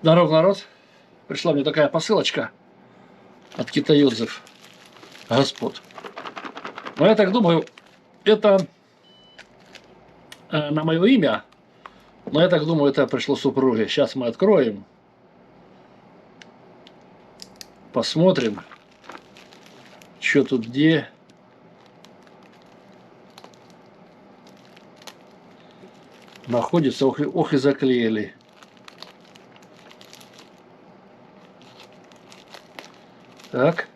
Здоров, народ. Пришла мне такая посылочка от китаёдзев господ. Но я так думаю, это на мое имя. Но я так думаю, это пришло супруге. Сейчас мы откроем. Посмотрим, что тут где. Находится. Ох и заклеили. Так.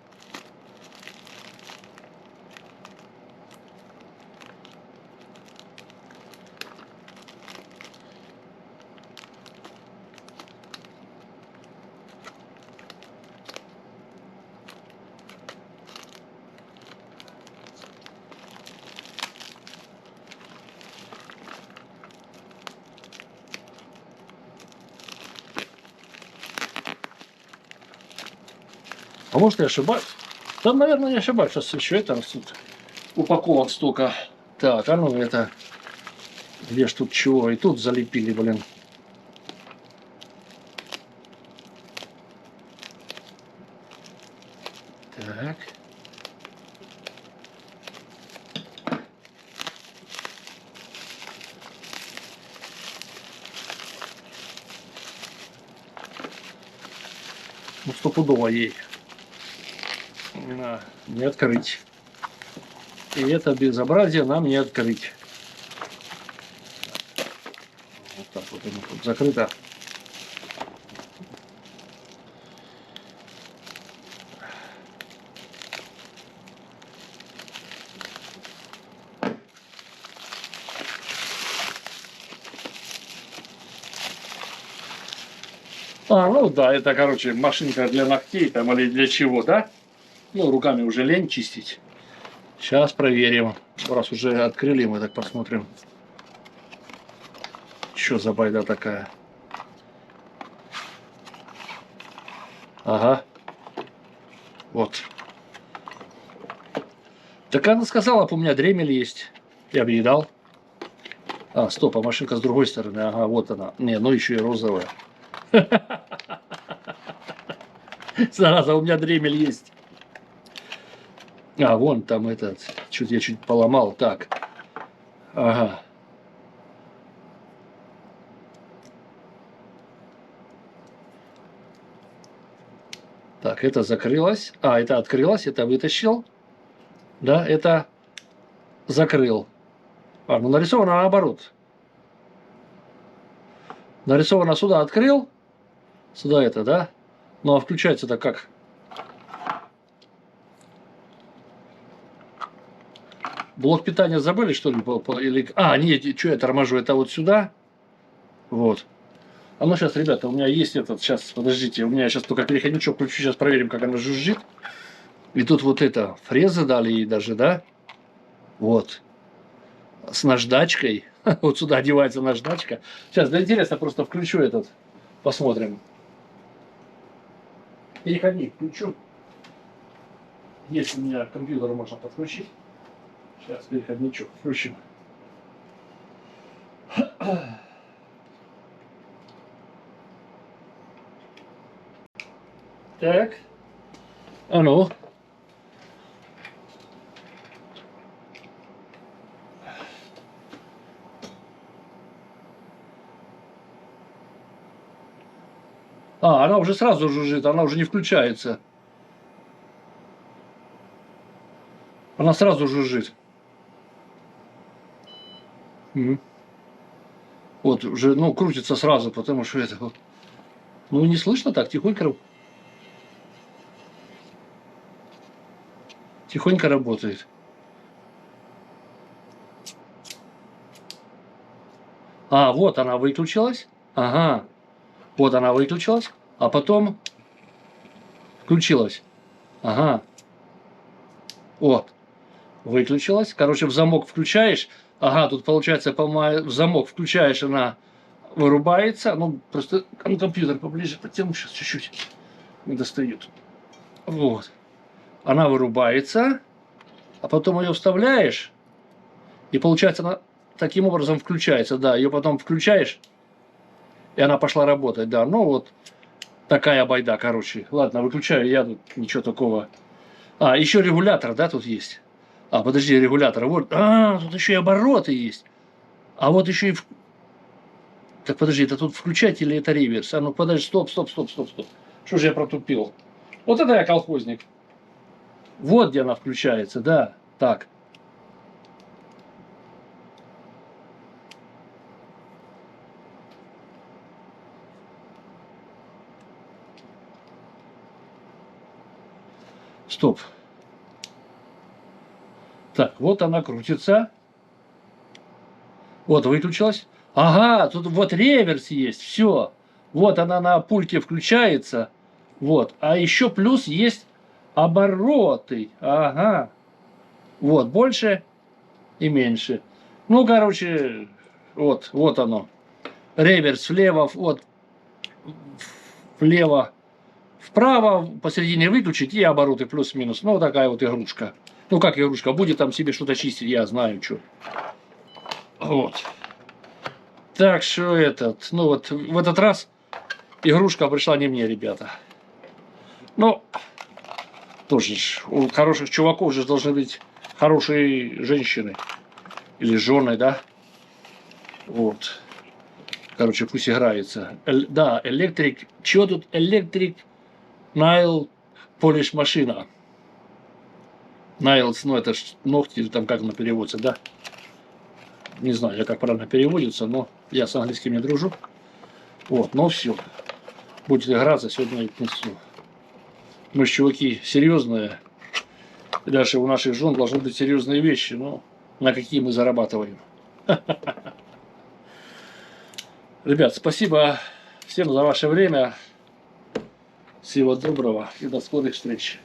А может, я ошибаюсь? Там, наверное, не ошибаюсь. Сейчас еще это тут упаковок столько. Так, а ну это... Где ж тут чего? И тут залепили, блин. Так. Ну, стопудово ей. Не открыть. И это безобразие нам не открыть. Вот так вот оно тут закрыто. Ну да, это, короче, машинка для ногтей там или для чего, да? Ну, руками уже лень чистить. Сейчас проверим. Раз уже открыли, мы так посмотрим. Что за байда такая? Ага. Вот. Так она сказала, у меня дремель есть. Я бы не дал. А, стоп, а машинка с другой стороны. Ага, вот она. Не, ну еще и розовая. Зараза, у меня дремель есть. А, вон там этот. Чуть я чуть поломал. Так. Ага. Так, это закрылось. А, это открылось, это вытащил. Да, это закрыл. А, ну нарисовано наоборот. Нарисовано сюда открыл. Сюда это, да? Ну а включается-то как? Блок питания забыли, что ли? Или... А, нет, что я торможу? Это вот сюда. Вот. А ну сейчас, ребята, у меня есть этот, сейчас, подождите, у меня сейчас только переходничок включу, сейчас проверим, как она жужжит. И тут вот это, фрезы дали ей даже, да? Вот. С наждачкой. Вот сюда одевается наждачка. Сейчас, да интересно, просто включу этот, посмотрим. Переходник включу. Если у меня к компьютеру можно подключить. Сейчас переходничок включим. Так. А ну. А, она уже сразу жужжит, она уже не включается. Она сразу жужжит. Угу. Вот, уже, ну, крутится сразу, потому что это... Ну, не слышно так, тихонько... Тихонько работает. А, вот она выключилась. Ага. Вот она выключилась. А потом включилась. Ага. Вот. Выключилась. Короче, в замок включаешь. Ага, тут получается, в замок включаешь, она вырубается. Ну, просто компьютер поближе потяну сейчас чуть-чуть. Не достает. Вот. Она вырубается. А потом ее вставляешь. И получается, она таким образом включается. Да, ее потом включаешь. И она пошла работать, да. Ну вот, Такая байда, короче. Ладно, выключаю, я тут ничего такого. А, еще регулятор, да, тут есть? А, подожди, регулятор. Вот, тут еще и обороты есть. А вот еще и... Так, подожди, это тут включать или это реверс? А ну, подожди, стоп. Что же я протупил? Вот это я колхозник. Вот где она включается, да. Так. Стоп. Так, вот она крутится. Вот, выключилась. Ага, тут вот реверс есть, все. Вот она на пульте включается. Вот. А еще плюс есть обороты. Ага. Вот, больше и меньше. Ну, короче, вот оно. Реверс влево, вот, влево, вправо, посередине выключить и обороты плюс-минус. Ну, вот такая вот игрушка. Ну, как игрушка, будет там себе что-то чистить, я знаю, что. Вот. Так что ну вот, в этот раз игрушка пришла не мне, ребята. Ну, тоже у хороших чуваков же должны быть хорошие женщины. Или жены, да? Вот. Короче, пусть играется. Да, электрик. Чего тут электрик? Nail Polish машина. Nails, ну это ж ногти, или там как оно переводится, да? Не знаю, как правильно переводится, но я с английским не дружу. Вот, но все. Будет играться, сегодня я несу. Мы же чуваки серьезные. И даже у наших жен должны быть серьезные вещи, но на какие мы зарабатываем. Ребят, спасибо всем за ваше время. Всего доброго и до скорых встреч.